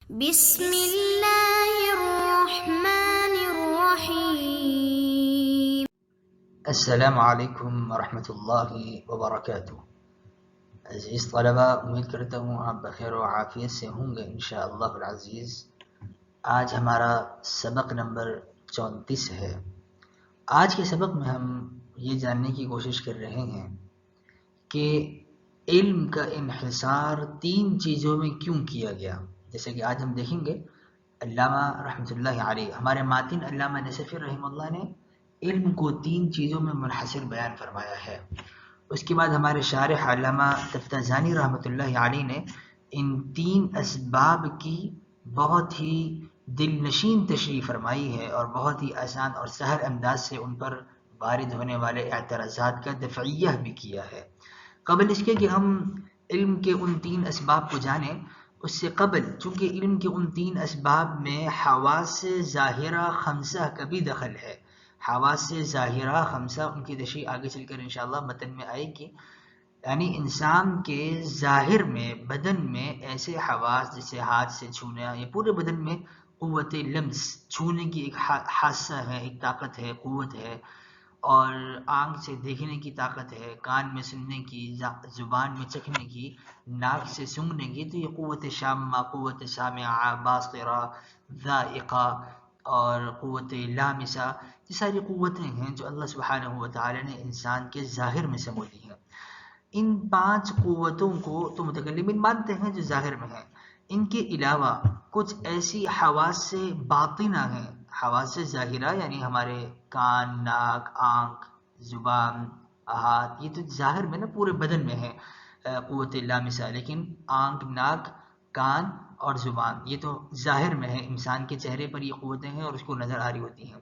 بسم اللہ الرحمن الرحیم۔ السلام علیکم ورحمۃ اللہ وبرکاتہ۔ عزیز طلبہ، امید کرتا ہوں آپ بخیر و عافیت سے ہوں گے انشاءاللہ العزیز۔ آج ہمارا سبق نمبر 34 ہے۔ آج کے سبق میں ہم یہ جاننے کی کوشش کر رہے ہیں کہ علم کا انحصار 3 چیزوں میں کیوں کیا گیا۔ جیسے کہ آج ہم دیکھیں گے علامہ رحمۃ اللہ علیہ، ہمارے ماتن علامہ نصفی رحمہ اللہ نے علم کو 3 چیزوں میں منحصر بیان فرمایا ہے۔ اس کے بعد ہمارے شارح علامہ تفتازانی رحمۃ اللہ علیہ نے ان 3 اسباب کی بہت ہی دل نشین تشریح فرمائی ہے اور بہت ہی آسان اور سہل انداز سے ان پر وارد ہونے والے اعتراضات کا دفعیہ بھی کیا ہے۔ قبل اس کے کہ ہم علم کے ان 3 اسباب کو جانیں، اس سے قبل چونکہ علم کے ان 3 اسباب میں حواس ظاہرہ خمسہ کا بھی دخل ہے۔ حواس ظاہرہ خمسہ ان کی تشریح آگے چل کر انشاءاللہ متن میں آئے گی۔ یعنی انسان کے ظاہر میں، بدن میں ایسے حواس جیسے ہاتھ سے چھونا، یا پورے بدن میں قوت لمس، چھونے کی ایک حاسہ ہے، ایک طاقت ہے، قوت ہے، اور آنکھ سے دیکھنے کی طاقت ہے، کان میں سننے کی، زبان میں چکھنے کی، ناک سے سونگھنے کی، تو یہ قوت شامہ، قوت سامعہ، باصرہ، ذائقہ اور قوت لامسہ، یہ ساری قوتیں ہیں جو اللہ سبحانہ و تعالی نے انسان کے ظاہر میں سمولی ہیں۔ ان 5 قوتوں کو تو متکلمین مانتے ہیں جو ظاہر میں ہیں، ان کے علاوہ کچھ ایسی حواس سے باطنہ ہیں، حواس سے ظاہرہ یعنی ہمارے کان، ناک، آنکھ، زبان، ہاتھ، یہ تو ظاہر میں نا پورے بدن میں ہے قوت لامسہ، لیکن آنکھ، ناک، کان اور زبان یہ تو ظاہر میں ہے، انسان کے چہرے پر یہ قوتیں ہیں اور اس کو نظر آ رہی ہوتی ہیں،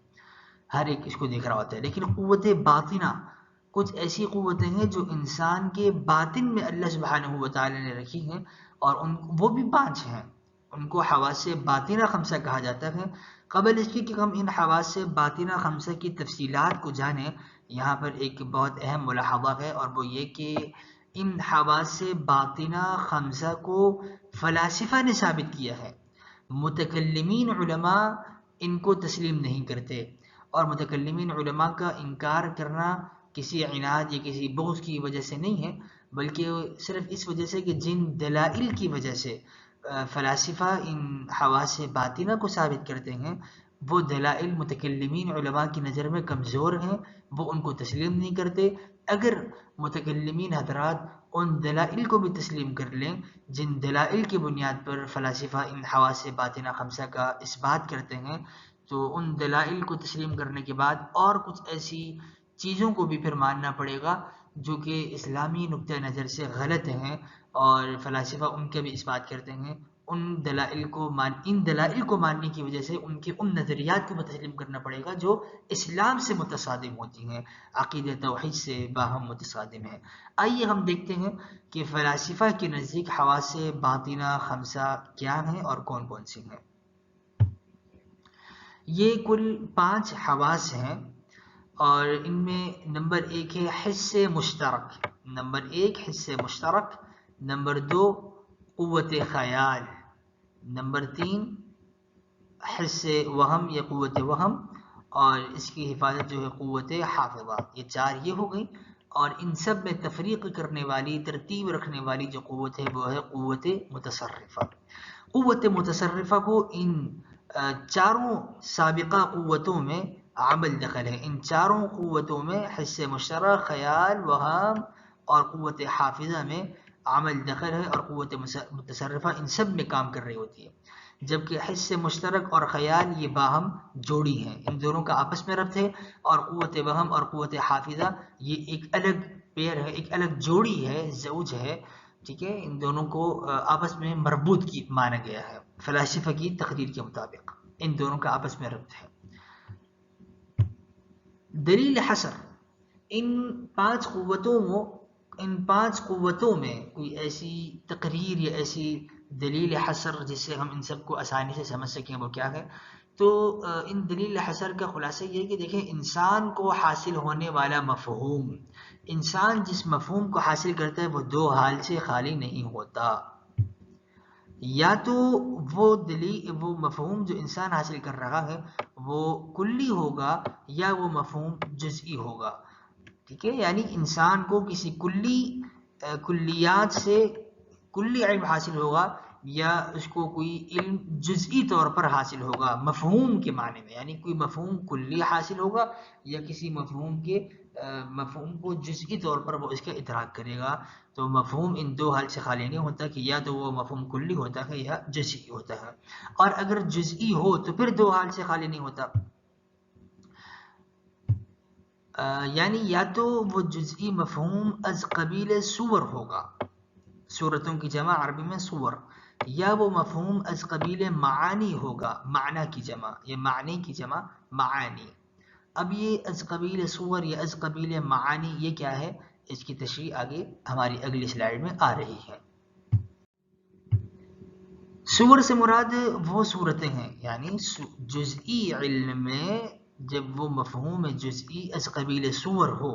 ہر ایک اس کو دیکھ رہا ہوتا ہے۔ لیکن قوت باطنہ کچھ ایسی قوتیں ہیں جو انسان کے باطن میں اللہ سبحانہ و تعالی نے رکھی ہیں، اور وہ بھی 5 ہیں، ان کو حواس باطنہ خمسہ کہا جاتا ہے۔ قبل اس کے کہ ہم ان حواس باطنہ خمسہ کی تفصیلات کو جانیں، یہاں پر ایک بہت اہم ملاحظہ ہے، اور وہ یہ کہ ان حواس باطنہ خمسہ کو فلاسفہ نے ثابت کیا ہے، متکلمین علماء ان کو تسلیم نہیں کرتے، اور متکلمین علماء کا انکار کرنا کسی عناد یا کسی بغض کی وجہ سے نہیں ہے، بلکہ صرف اس وجہ سے کہ جن دلائل کی وجہ سے فلاسفہ ان حواس باطنہ کو ثابت کرتے ہیں، وہ دلائل متکلمین علماء کی نظر میں کمزور ہیں، وہ ان کو تسلیم نہیں کرتے۔ اگر متکلمین حضرات ان دلائل کو بھی تسلیم کر لیں جن دلائل کی بنیاد پر فلاسفہ ان حواس باطنہ خمسہ کا اثبات کرتے ہیں، تو ان دلائل کو تسلیم کرنے کے بعد اور کچھ ایسی چیزوں کو بھی پھر ماننا پڑے گا جو کہ اسلامی نقطہ نظر سے غلط ہیں، اور فلاسفہ ان کے بھی اثبات کرتے ہیں۔ ان دلائل کو ماننے کی وجہ سے ان کے ان نظریات کو بھی تسلیم کرنا پڑے گا جو اسلام سے متصادم ہوتی ہیں، عقیدہ توحید سے باہم متصادم ہیں۔ آئیے ہم دیکھتے ہیں کہ فلاسفہ کے نزدیک حواس باطنہ خمسہ کیا ہیں اور کون کون سی ہیں۔ یہ کل 5 حواس ہیں، اور ان میں نمبر 1 ہے حس مشترک، نمبر 1 حس مشترک، نمبر 2 قوت خیال، نمبر 3 حس وہم یا قوت وہم، اور اس کی حفاظت جو ہے قوت حافظہ۔ یہ 4 یہ ہو گئی، اور ان سب میں تفریق کرنے والی، ترتیب رکھنے والی جو قوت ہے وہ ہے قوت متصرفہ۔ قوت متصرفہ کو ان 4 سابقہ قوتوں میں عمل دخل ہے، ان 4 قوتوں میں حس مشترک، خیال، وہم اور قوت حافظہ میں عمل دخل ہے، اور قوت متصرفہ ان سب میں کام کر رہی ہوتی ہے، جبکہ حس مشترک اور خیال یہ باہم جوڑی ہیں، ان دونوں کا آپس میں ربط ہے، اور قوت وہم اور قوت حافظہ یہ ایک الگ پیر ہے، ایک الگ جوڑی ہے، زوج ہے، ٹھیک ہے، ان دونوں کو آپس میں مربوط کی مانا گیا ہے فلاسفہ کی تقریر کے مطابق، ان دونوں کا آپس میں ربط ہے۔ دلیل حصر، ان 5 قوتوں میں کوئی ایسی تقریر یا ایسی دلیل حصر جس سے ہم ان سب کو آسانی سے سمجھ سکیں وہ کیا ہے؟ تو ان دلیل حصر کا خلاصہ یہ ہے کہ دیکھیں، انسان کو حاصل ہونے والا مفہوم، انسان جس مفہوم کو حاصل کرتا ہے وہ 2 حال سے خالی نہیں ہوتا۔ یا تو وہ مفہوم جو انسان حاصل کر رہا ہے وہ کلی ہوگا یا وہ مفہوم جزئی ہوگا. ٹھیک ہے، یعنی انسان کو کسی کلیات سے کلی علم حاصل ہوگا یا اس کو کوئی علم جزئی طور پر حاصل ہوگا مفہوم کے معنی میں، یعنی کوئی مفہوم کلی حاصل ہوگا یا کسی مفہوم کو جزئی طور پر وہ اس کا ادراک کرے گا. تو مفہوم ان دو حال سے خالی نہیں ہوتا کہ یا تو وہ مفہوم کلی ہوتا ہے یا جزئی ہوتا ہے. اور اگر جزئی ہو تو پھر دو حال سے خالی نہیں ہوتا، یعنی یا تو وہ جزئی مفہوم از قبیل صور ہوگا، صورتوں کی جمع عربی میں صور، یا وہ مفہوم از قبیل معانی ہوگا، معنی کی جمع، یہ معنی کی جمع معانی. اب یہ از قبیل صور یا از قبیل معانی یہ کیا ہے، اس کی تشریح آگے ہماری اگلی سلائیڈ میں آ رہی ہے. صور سے مراد وہ صورتیں ہیں، یعنی جزئی علم میں جب وہ مفہوم جزئی از قبیل صور ہو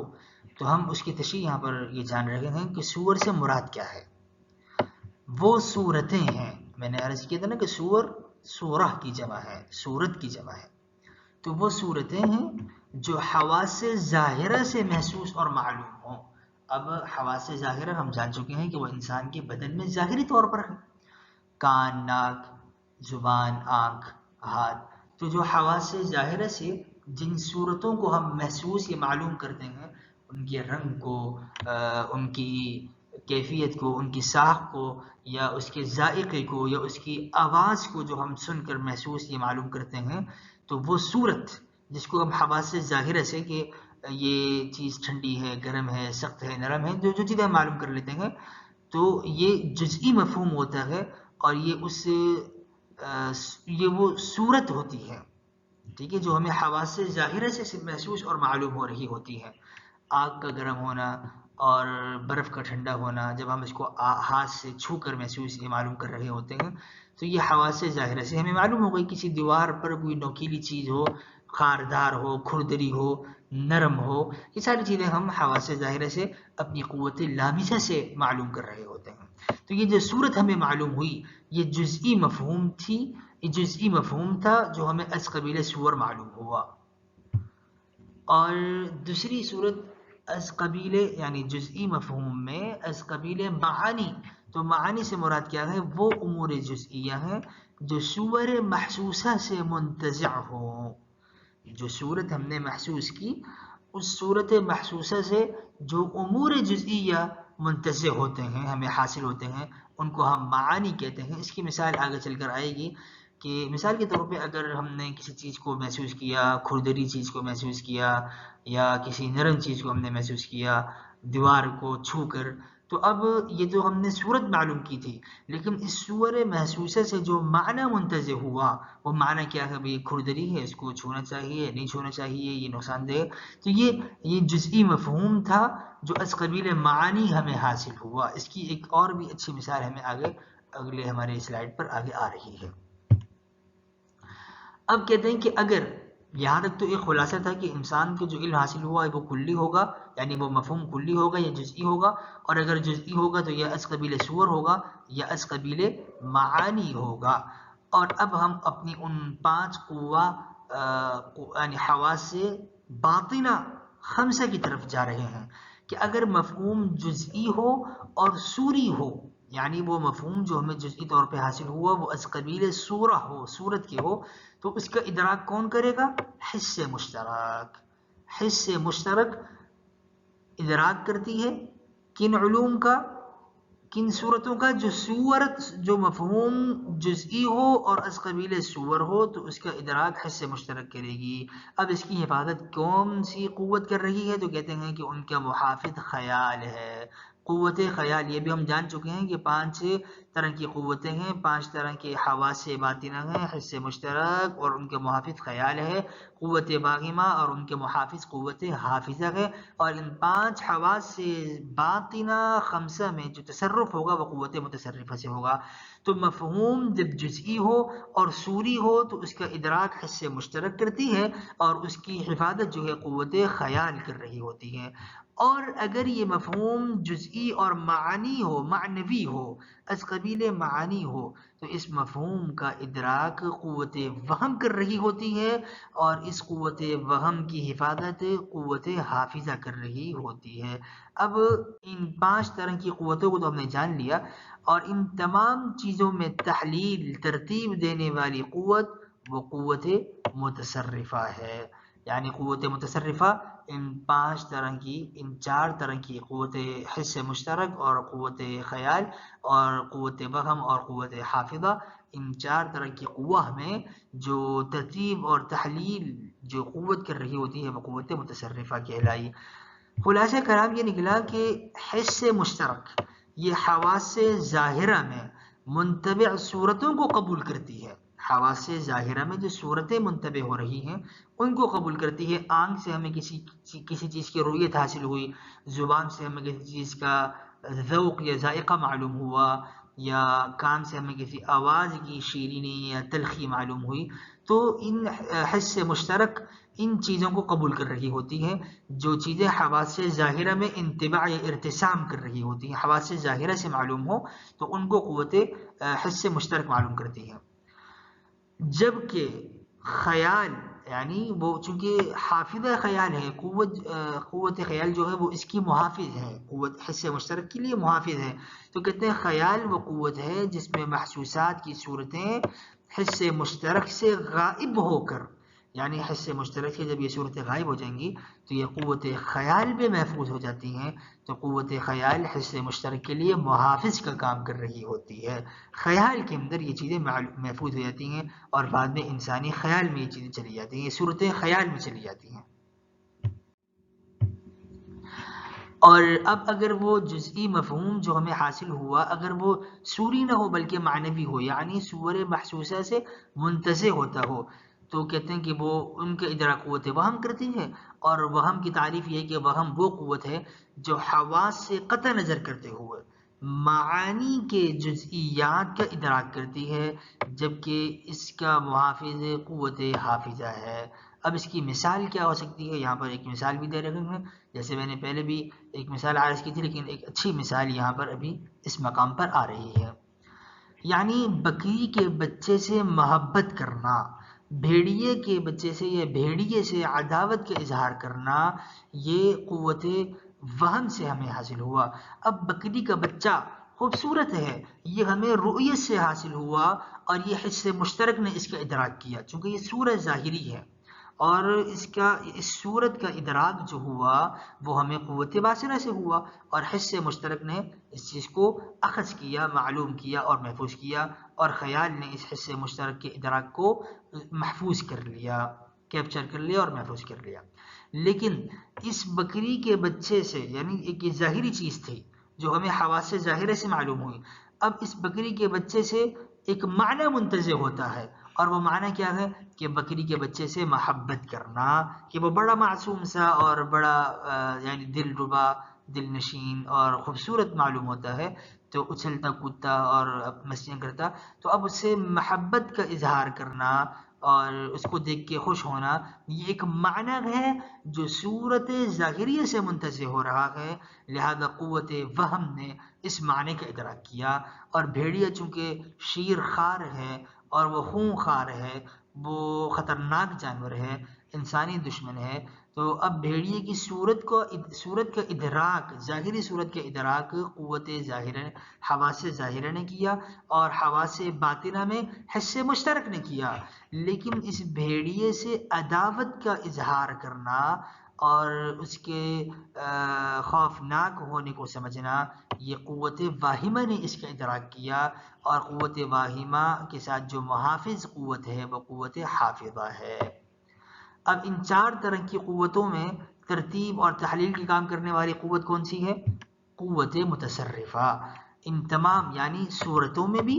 تو ہم اس کی تشریح یہاں پر یہ جان رہے ہیں کہ صور سے مراد کیا ہے. وہ صورتیں ہیں، میں نے عرض کیا تھا نا کہ سورہ کی جمع ہے، صورت کی جمع ہے، تو وہ صورتیں ہیں جو حواس ظاہرہ سے محسوس اور معلوم ہوں. اب حواس ظاہرہ ہم جان چکے ہیں کہ وہ انسان کے بدن میں ظاہری طور پر ہے، کان، ناک، زبان، آنکھ، ہاتھ. تو جو حواس ظاہرہ سے جن صورتوں کو ہم محسوس یا معلوم کرتے ہیں، ان کے رنگ کو، ان کی کیفیت کو، ان کی ساخت کو، یا اس کے ذائقے کو، یا اس کی آواز کو جو ہم سن کر محسوس یا معلوم کرتے ہیں، تو وہ صورت جس کو ہم حواس ظاہرہ سے کہ یہ چیز ٹھنڈی ہے، گرم ہے، سخت ہے، نرم ہے، جو چیزیں ہم معلوم کر لیتے ہیں، تو یہ جزئی مفہوم ہوتا ہے اور یہ وہ صورت ہوتی ہے، ٹھیک ہے، جو ہمیں حواس ظاہرہ سے محسوس اور معلوم ہو رہی ہوتی ہے. آگ کا گرم ہونا اور برف کا ٹھنڈا ہونا جب ہم اس کو ہاتھ سے چھو کر محسوس یا معلوم کر رہے ہوتے ہیں تو یہ حواس ظاہرہ سے ہمیں معلوم ہو گئی. کسی دیوار پر کوئی نوکیلی چیز ہو، خاردار ہو، کھردری ہو، نرم ہو، یہ ساری چیزیں ہم حواس ظاہرہ سے اپنی قوت لامسہ سے معلوم کر رہے ہوتے ہیں. تو یہ جو صورت ہمیں معلوم ہوئی یہ جزئی مفہوم تھی، یہ جزئی مفہوم تھا جو ہمیں از قبیل صور معلوم ہوا. اور دوسری صورت از قبیل یعنی جزئی مفہوم میں از قبیل معانی، تو معانی سے مراد کیا ہے، وہ امور جزئیہ ہیں جو صور محسوسہ سے منتزع ہوں. جو صورت ہم نے محسوس کی اس صورت محسوسہ سے جو امور جزئیہ منتزع ہوتے ہیں، ہمیں حاصل ہوتے ہیں، ان کو ہم معانی کہتے ہیں. اس کی مثال آگے چل کر آئے گی کہ مثال کے طور پہ اگر ہم نے کسی چیز کو محسوس کیا، کھردری چیز کو محسوس کیا، یا کسی نرم چیز کو ہم نے محسوس کیا دیوار کو چھو کر، تو اب یہ جو ہم نے صورت معلوم کی تھی، لیکن اس صور محسوسہ سے جو معنی منتزع ہوا، وہ معنی کیا ہے، بھئی کھردری ہے، اس کو چھونا چاہیے، نہیں چھونا چاہیے، یہ نقصان دہ. تو یہ جزئی مفہوم تھا جو از قبیل معانی ہمیں حاصل ہوا. اس کی ایک اور بھی اچھی مثال ہمیں اگلے ہمارے سلائیڈ پر آگے آ رہی ہے. اب کہتے ہیں کہ اگر یہاں تک تو ایک خلاصہ تھا کہ انسان کو جو علم حاصل ہوا ہے وہ کلی ہوگا، یعنی وہ مفہوم کلی ہوگا یا جزئی ہوگا، اور اگر جزئی ہوگا تو یا از قبیل صور ہوگا یا از قبیل معانی ہوگا. اور اب ہم اپنی ان 5 قوہ یعنی حواس باطنہ 5 کی طرف جا رہے ہیں کہ اگر مفہوم جزئی ہو اور صوری ہو، یعنی وہ مفہوم جو ہمیں جزئی طور پہ حاصل ہوا وہ از قبیل صورہ ہو، صورت کے ہو، تو اس کا ادراک کون کرے گا؟ حس مشترک. حس مشترک ادراک کرتی ہے کن علوم کا، کن صورتوں کا، جو مفہوم جزئی ہو اور از قبیل صور ہو تو اس کا ادراک حس مشترک کرے گی. اب اس کی حفاظت کون سی قوت کر رہی ہے؟ تو کہتے ہیں کہ ان کا محافظ خیال ہے. قوت خیال یہ بھی ہم جان چکے ہیں کہ 5 طرح کی قوتیں ہیں، 5 طرح کے حواس باطنہ ہیں، حس مشترک اور ان کے محافظ خیال ہے، قوت باغمہ اور ان کے محافظ قوت حافظہ ہے. اور ان 5 حواس باطنہ 5 میں جو تصرف ہوگا وہ قوت متصرفہ سے ہوگا. تو مفہوم جب جزئی ہو اور صوری ہو تو اس کا ادراک حس مشترک کرتی ہے اور اس کی حفاظت جو ہے قوت خیال کر رہی ہوتی ہے. اور اگر یہ مفہوم جزئی اور معنی ہو، معنوی ہو، از قبیل معانی ہو تو اس مفہوم کا ادراک قوت وہم کر رہی ہوتی ہے، اور اس قوت وہم کی حفاظت قوت حافظہ کر رہی ہوتی ہے۔ اب ان 5 طرح کی قوتوں کو تو ہم نے جان لیا، اور ان تمام چیزوں میں تحلیل ترتیب دینے والی قوت وہ قوت متصرفہ ہے۔ یعنی قوت متصرفہ ان 4 طرح کی قوت حس مشترک اور قوت خیال اور قوت وہم اور قوت حافظہ، ان 4 طرح کی قوہ میں جو ترتیب اور تحلیل جو قوت کر رہی ہوتی ہے وہ قوت متصرفہ کہلائی۔ خلاصہ کلام یہ نکلا کہ حس مشترک یہ حواس ظاہرہ میں منتبع صورتوں کو قبول کرتی ہے۔ حواس ظاہرہ میں جو صورتیں منتبع ہو رہی ہیں ان کو قبول کرتی ہے۔ آنکھ سے ہمیں کسی چیز کی رؤیت حاصل ہوئی، زبان سے ہمیں کسی چیز کا ذوق یا ذائقہ معلوم ہوا، یا کان سے ہمیں کسی آواز کی شیرینی یا تلخی معلوم ہوئی، تو ان حس مشترک ان چیزوں کو قبول کر رہی ہوتی ہے۔ جو چیزیں حواس ظاہرہ میں انطباع یا ارتسام کر رہی ہوتی ہیں، حواس ظاہرہ سے معلوم ہو تو ان کو قوت حس مشترک معلوم کرتی ہے۔ جبکہ خیال یعنی وہ چونکہ حافظہ خیال ہے، قوت خیال جو ہے وہ اس کی محافظ ہے، قوت حس مشترک کے لیے محافظ ہے، تو کہتے ہیں خیال وہ قوت ہے جس میں محسوسات کی صورتیں حس مشترک سے غائب ہو کر، یعنی حس مشترک سے جب یہ صورتیں غائب ہو جائیں گی تو یہ قوت خیال میں محفوظ ہو جاتی ہیں، تو قوت خیال حس مشترک کے لیے محافظ کا کام کر رہی ہوتی ہے۔ خیال کے اندر یہ چیزیں محفوظ ہو جاتی ہیں، اور بعد میں انسانی خیال میں یہ چیزیں چلی جاتی ہیں، یہ صورتیں خیال میں چلی جاتی ہیں۔ اور اب اگر وہ جزئی مفہوم جو ہمیں حاصل ہوا اگر وہ صوری نہ ہو بلکہ معنوی ہو، یعنی صور محسوسہ سے منتزع ہوتا ہو، تو کہتے ہیں کہ وہ ان کے ادراک قوت وہم کرتی ہے، اور وہم کی تعریف یہ ہے کہ وہم وہ قوت ہے جو حواس سے قطع نظر کرتے ہوئے معانی کے جزئیات کا ادراک کرتی ہے، جبکہ اس کا محافظ قوت حافظہ ہے۔ اب اس کی مثال کیا ہو سکتی ہے؟ یہاں پر ایک مثال بھی دے رہے ہیں، جیسے میں نے پہلے بھی ایک مثال عرض کی تھی، لیکن ایک اچھی مثال یہاں پر ابھی اس مقام پر آ رہی ہے۔ یعنی بکری کے بچے سے محبت کرنا، بھیڑیے کے بچے سے یا بھیڑیے سے عداوت کا اظہار کرنا، یہ قوت وہم سے ہمیں حاصل ہوا۔ اب بکری کا بچہ خوبصورت ہے، یہ ہمیں رؤیت سے حاصل ہوا، اور یہ حس مشترک نے اس کا ادراک کیا، چونکہ یہ صورت ظاہری ہے، اور اس صورت کا ادراک جو ہوا وہ ہمیں قوت باصرہ سے ہوا، اور حس مشترک نے اس چیز کو اخذ کیا، معلوم کیا اور محفوظ کیا، اور خیال نے اس حس مشترک کے ادراک کو محفوظ کر لیا، کیپچر کر لیا اور محفوظ کر لیا۔ لیکن اس بکری کے بچے سے، یعنی ایک ظاہری چیز تھی جو ہمیں حواس ظاہرہ سے معلوم ہوئی، اب اس بکری کے بچے سے ایک معنی منتزع ہوتا ہے، اور وہ معنی کیا ہے کہ بکری کے بچے سے محبت کرنا، کہ وہ بڑا معصوم سا اور بڑا یعنی دل ربا، دل نشین اور خوبصورت معلوم ہوتا ہے، تو اچھلتا کودتا اور مستیاں کرتا، تو اب اس سے محبت کا اظہار کرنا اور اس کو دیکھ کے خوش ہونا، یہ ایک معنی ہے جو صورت ظاہریہ سے منتزع ہو رہا ہے، لہذا قوت وہم نے اس معنی کا ادراک کیا۔ اور بھیڑیا چونکہ شیر خوار ہے اور وہ خون خوار ہے، وہ خطرناک جانور ہے، انسانی دشمن ہے، تو اب بھیڑیے کی صورت کا ادراک، ظاہری صورت کا ادراک قوت ظاہرہ حواس ظاہرہ نے کیا، اور حواس باطنہ میں حس مشترک نے کیا۔ لیکن اس بھیڑیے سے عداوت کا اظہار کرنا اور اس کے خوفناک ہونے کو سمجھنا، یہ قوت واہمہ نے اس کا ادراک کیا، اور قوت واہمہ کے ساتھ جو محافظ قوت ہے وہ قوت حافظہ ہے۔ اب ان 4 طرح کی قوتوں میں ترتیب اور تحلیل کی کام کرنے والی قوت کون سی ہے؟ قوت متصرفہ۔ ان تمام یعنی صورتوں میں بھی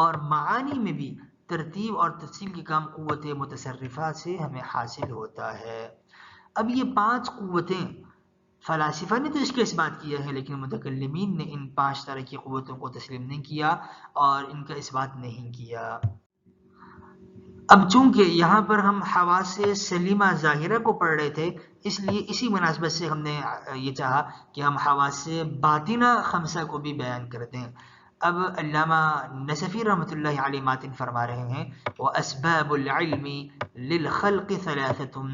اور معانی میں بھی ترتیب اور تفصیل کی کام قوت متصرفہ سے ہمیں حاصل ہوتا ہے۔ اب یہ 5 قوتیں فلاسفہ نے تو اس کا اثبات کیا ہے، لیکن متکلمین نے ان 5 طرح کی قوتوں کو تسلیم نہیں کیا اور ان کا اثبات نہیں کیا۔ اب چونکہ یہاں پر ہم حواس سلیمہ ظاہرہ کو پڑھ رہے تھے، اس لیے اسی مناسبت سے ہم نے یہ چاہا کہ ہم حواس باطنہ خمسہ کو بھی بیان کر دیں۔ اب علامہ نصفی رحمۃ اللہ علیہ ماتن فرما رہے ہیں وَأَسْبَابُ الْعِلْمِ لِلْخَلْقِ ثَلَاثَةٌ،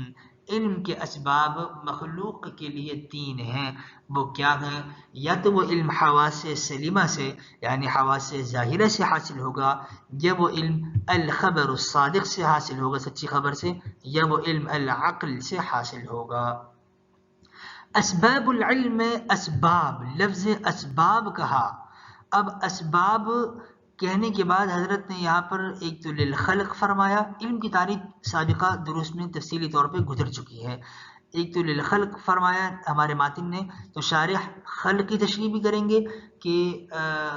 علم کے اسباب مخلوق کے لیے تین ہیں. وہ کیا ہیں؟ یا تو وہ علم حواس سلیمہ سے یعنی حواس ظاہرہ سے حاصل ہوگا، یا وہ علم الخبر الصادق سے حاصل ہوگا، سچی خبر سے، یا وہ علم العقل سے حاصل ہوگا. اسباب العلم، اسباب، لفظ اسباب کہا. اب اسباب کہنے کے بعد حضرت نے یہاں پر ایک تو للخلق فرمایا، علم کی تعریف سابقہ دروس میں تفصیلی طور پہ گزر چکی ہے. ایک تو للخلق فرمایا ہمارے ماتن نے، تو شارح خلق کی تشریح بھی کریں گے کہ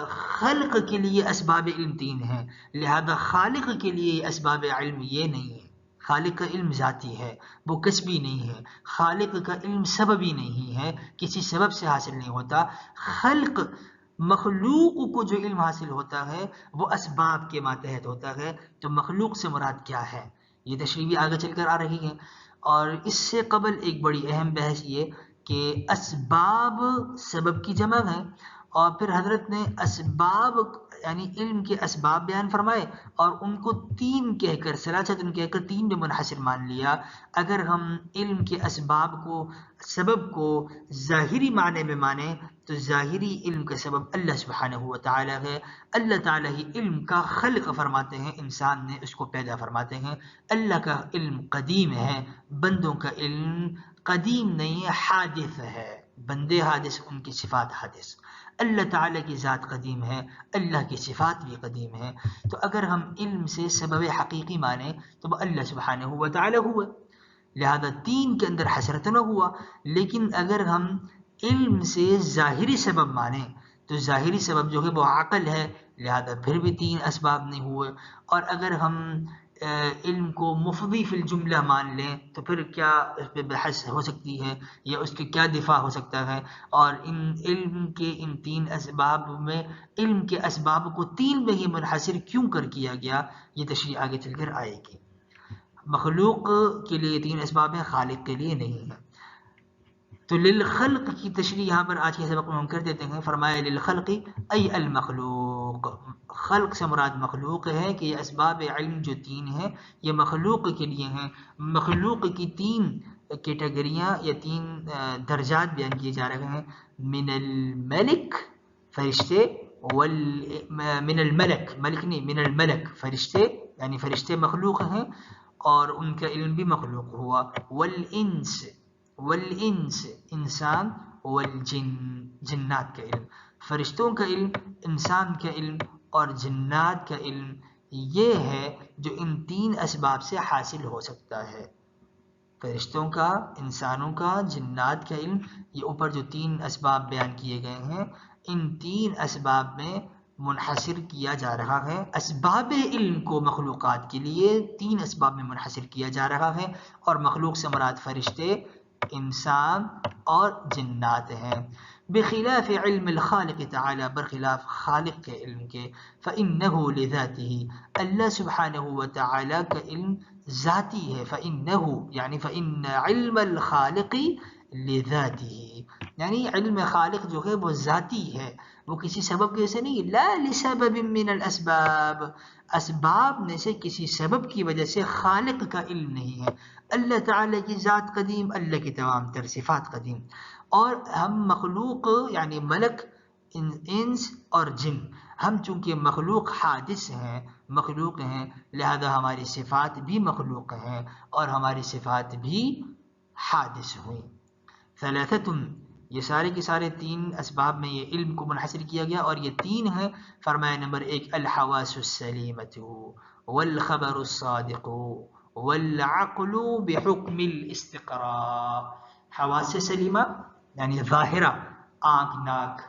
خلق کے لیے اسباب علم تین ہیں، لہذا خالق کے لیے اسباب علم یہ نہیں ہے. خالق کا علم ذاتی ہے، وہ کسبی نہیں ہے. خالق کا علم سببی نہیں ہے، کسی سبب سے حاصل نہیں ہوتا. خلق، مخلوق کو جو علم حاصل ہوتا ہے وہ اسباب کے ماتحت ہوتا ہے. تو مخلوق سے مراد کیا ہے، یہ تشریح بھی آگے چل کر آ رہی ہے. اور اس سے قبل ایک بڑی اہم بحث یہ کہ اسباب سبب کی جمع ہے، اور پھر حضرت نے اسباب یعنی علم کے اسباب بیان فرمائے اور ان کو تین کہہ کر ثلاثۃ کہہ کر تین میں منحصر مان لیا. اگر ہم علم کے اسباب کو، سبب کو ظاہری معنی میں مانیں تو ظاہری علم کا سبب اللہ سبحانہ و تعالی ہے. اللہ تعالی ہی علم کا خلق فرماتے ہیں، انسان نے اس کو پیدا فرماتے ہیں. اللہ کا علم قدیم ہے، بندوں کا علم قدیم نہیں ہے، حادث ہے. بندے حادث، ان کی صفات حادث. اللہ تعالیٰ کی ذات قدیم ہے، اللہ کی صفات بھی قدیم ہے. تو اگر ہم علم سے سبب حقیقی مانیں تو وہ اللہ سبحانہ و تعالیٰ ہوا، لہذا تین کے اندر حسرت نہ ہوا. لیکن اگر ہم علم سے ظاہری سبب مانیں تو ظاہری سبب جو ہے وہ عقل ہے، لہذا پھر بھی تین اسباب نہیں ہوئے. اور اگر ہم علم کو مفضی فی الجملہ مان لیں تو پھر کیا اس پہ بحث ہو سکتی ہے یا اس کے کیا دفاع ہو سکتا ہے. اور ان علم کے ان تین اسباب میں علم کے اسباب کو تین میں ہی منحصر کیوں کر کیا گیا، یہ تشریح آگے چل کر آئے گی. مخلوق کے لیے تین اسباب ہیں، خالق کے لیے نہیں ہے. تو للخلق کی تشریح یہاں پر آج کے سبق میں ہم کر دیتے ہیں. فرمایا للخلق ای المخلوق، خلق سے مراد مخلوق ہے کہ یہ اسباب علم جو تین ہیں یہ مخلوق کے لیے ہیں. مخلوق کی تین کیٹیگریاں یا تین درجات بیان کیے جا رہے ہیں. من الملک، فرشتے، من الملک، ملک نہیں، من الملک، فرشتے، یعنی فرشتے مخلوق ہیں اور ان کا علم بھی مخلوق ہوا. والانس، والانس انسان، والجن جنات کا علم. فرشتوں کا علم، انسان کا علم اور جنات کا علم یہ ہے جو ان تین اسباب سے حاصل ہو سکتا ہے. فرشتوں کا، انسانوں کا، جنات کا علم، یہ اوپر جو تین اسباب بیان کیے گئے ہیں ان تین اسباب میں منحصر کیا جا رہا ہے. اسباب علم کو مخلوقات کے لیے تین اسباب میں منحصر کیا جا رہا ہے، اور مخلوق سے مراد فرشتے، انسان اور جنات ہیں. بخلاف علم الخالق تعالی، برخلاف خالق کے علم کے. فإنه لذاته، اللہ سبحانہ و تعالی کا علم ذاتی ہے. فإنه یعنی فإن علم الخالق لذاته، یعنی علم خالق جو ہے وہ ذاتی ہے، وہ کسی سبب کے سے نہیں. لا لسبب من الاسباب، اسباب میں سے کسی سبب کی وجہ سے خالق کا علم نہیں ہے. اللہ تعالیٰ کی ذات قدیم، اللہ کی تمام تر صفات قدیم. اور ہم مخلوق یعنی ملک، انس اور جن، ہم چونکہ مخلوق حادث ہیں، مخلوق ہیں، لہذا ہماری صفات بھی مخلوق ہیں اور ہماری صفات بھی حادث ہوئیں. ثلاثۃ، یہ سارے کے سارے تین اسباب میں یہ علم کو منحصر کیا گیا اور یہ تین ہیں. فرمایا نمبر ایک الحواس السلیمۃ والخبر الصادق والعقل بحکم الاستقراء. حواس سلیمہ یعنی ظاہرہ، آنکھ، ناک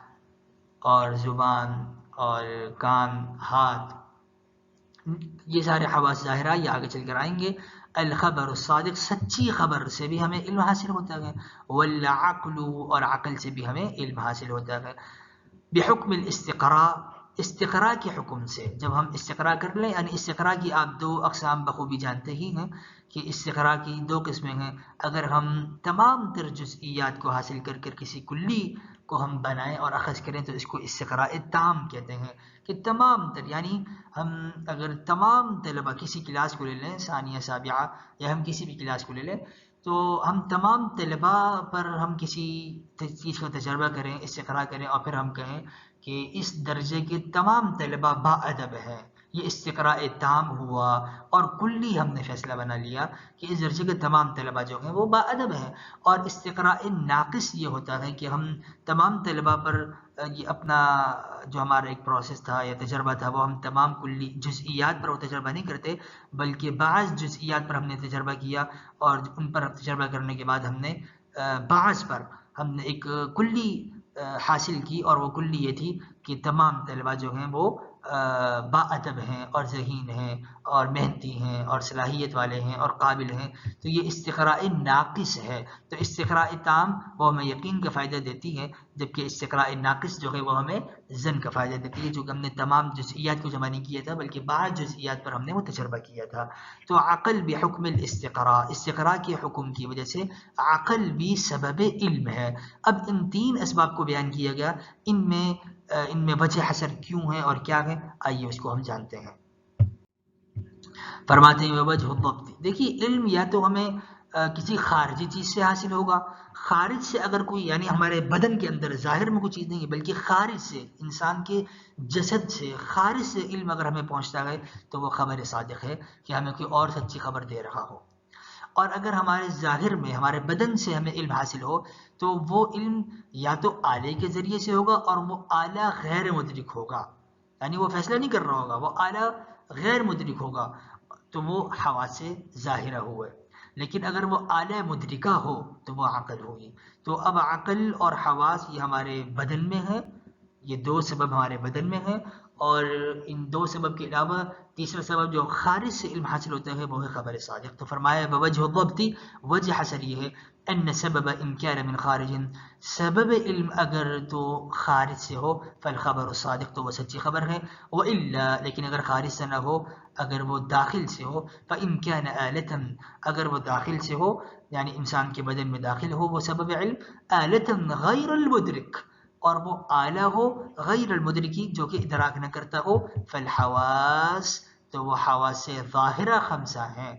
اور زبان اور کان، ہاتھ، یہ سارے حواس ظاہرہ یہ آگے چل کر آئیں گے. الخبر الصادق، سچی خبر سے بھی ہمیں علم حاصل ہوتا ہے. والعقل، اور عقل سے بھی ہمیں علم حاصل ہوتا ہے. بحکم الاستقراء، استقراء کے حکم سے. جب ہم استقراء کر لیں، یعنی استقراء کی آپ دو اقسام بخوبی جانتے ہی ہیں کہ استقراء کی دو قسمیں ہیں. اگر ہم تمام تر جزئیات کو حاصل کر کر کسی کلی کو ہم بنائیں اور اخذ کریں تو اس کو استقراء تام کہتے ہیں، کہ تمام تر، یعنی ہم اگر تمام طلبہ کسی کلاس کو لے لیں، ثانیہ سابعہ یا ہم کسی بھی کلاس کو لے لیں، تو ہم تمام طلبہ پر ہم کسی چیز کا تجربہ کریں، استقراء کریں، اور پھر ہم کہیں کہ اس درجے کے تمام طلبہ با ادب ہیں، یہ استقراء تام ہوا، اور کلی ہم نے فیصلہ بنا لیا کہ اس درجے کے تمام طلبہ جو ہیں وہ با ادب ہیں۔ اور استقراء ناقص یہ ہوتا ہے کہ ہم تمام طلبہ پر یہ اپنا جو ہمارا ایک پروسیس تھا یا تجربہ تھا وہ ہم تمام کلی جزئیات پر وہ تجربہ نہیں کرتے، بلکہ بعض جزئیات پر ہم نے تجربہ کیا، اور ان پر تجربہ کرنے کے بعد ہم نے بعض پر ہم نے ایک کلی حاصل کی، اور وہ کلی یہ تھی کہ تمام طلبہ جو ہیں وہ با ادب ہیں اور ذہین ہیں اور محنتی ہیں اور صلاحیت والے ہیں اور قابل ہیں۔ تو یہ استقراء ناقص ہے۔ تو استقراء تام وہ ہمیں یقین کا فائدہ دیتی ہے، جبکہ استقراء ناقص جو ہے وہ ہمیں ظن کا فائدہ دیتی ہے، جو کہ ہم نے تمام جزئیات کو جمع نہیں کیا تھا بلکہ بعض جزئیات پر ہم نے وہ تجربہ کیا تھا۔ تو عقل بحکم الاستقراء، استقراء کے حکم کی وجہ سے عقل بھی سبب علم ہے۔ اب ان تین اسباب کو بیان کیا گیا، ان میں وجہ حسر کیوں ہے اور کیا ہے، آئیے اس کو ہم جانتے ہیں۔ فرماتے ہیں وجہ الضبط، دیکھیے علم یا تو ہمیں کسی خارجی چیز سے حاصل ہوگا، خارج سے اگر کوئی، یعنی ہمارے بدن کے اندر ظاہر میں کوئی چیز نہیں ہے بلکہ خارج سے، انسان کے جسد سے، خارج سے علم اگر ہمیں پہنچتا ہے تو وہ خبر صادق ہے کہ ہمیں کوئی اور سچی خبر دے رہا ہو۔ اور اگر ہمارے ظاہر میں، ہمارے بدن سے ہمیں علم حاصل ہو تو وہ علم یا تو آلے کے ذریعے سے ہوگا، اور وہ آلہ غیر مدرک ہوگا، یعنی وہ فیصلہ نہیں کر رہا ہوگا، وہ آلہ غیر مدرک ہوگا، تو وہ حواس سے ظاہرہ ہوئے۔ لیکن اگر وہ آلہ مدرکہ ہو تو وہ عقل ہوگی۔ تو اب عقل اور حواس یہ ہمارے بدن میں ہے، یہ دو سبب ہمارے بدن میں ہیں، اور ان دو سبب کے علاوہ تیسرا سبب جو خارج سے علم حاصل ہوتا ہے وہ ہے خبر صادق۔ تو فرمایا بوجہ الضبط، وجہ حسر یہ ہے ان سبب ان كان من خارج، سبب علم اگر تو خارج سے ہو فالخبر الصادق، تو وہ سچی خبر ہے، والا لیکن اگر خارج سے نہ ہو، اگر وہ داخل سے ہو، فان كان آلة، اگر وہ داخل سے ہو یعنی انسان کے بدن میں داخل ہو وہ سبب علم، آلة غیر المدرک، اور وہ آلہ ہو غیر المدرکی جو کہ ادراک نہ کرتا ہو، فالحواس، تو وہ حواس ظاہرہ خمسہ ہیں،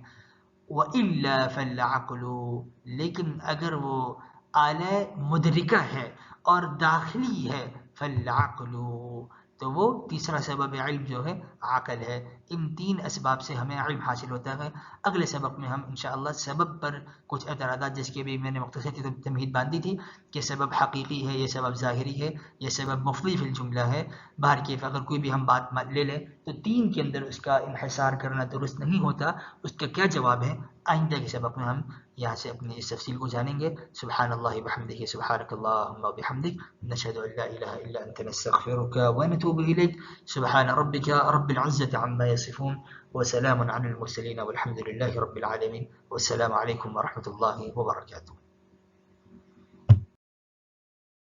وَإِلَّا فَالْعَقْلُ، لیکن اگر وہ آلہ مدرکہ ہے اور داخلی ہے، فَالْعَقْلُ، تو وہ تیسرا سبب علم جو ہے عقل ہے۔ ان تین اسباب سے ہمیں علم حاصل ہوتا ہے۔ اگلے سبق میں ہم انشاءاللہ سبب پر کچھ اعتراضات، جس کے بھی میں نے مختصر تمہید باندھی تھی کہ سبب حقیقی ہے، یہ سبب ظاہری ہے، یہ سبب مفضی فی الجملہ ہے۔ بہرکیف اگر کوئی بھی ہم بات لے لیں تو تین کے اندر اس کا انحصار کرنا درست نہیں ہوتا، اس کا کیا جواب ہے، آئندہ کے سبق میں ہم یہاں سے اپنی اس تفصیل کو جانیں گے۔ سبحان اللہ وبحمدہ، سبحانک اللہم وبحمدک، نشہد ان لا الہ الا انت، نستغفرک ونتوب الیک، سبحان ربک رب العزة عما یصفون، وسلام علی المرسلین والحمد للہ رب العالمین، والسلام علیکم ورحمۃ اللہ وبرکاتہ۔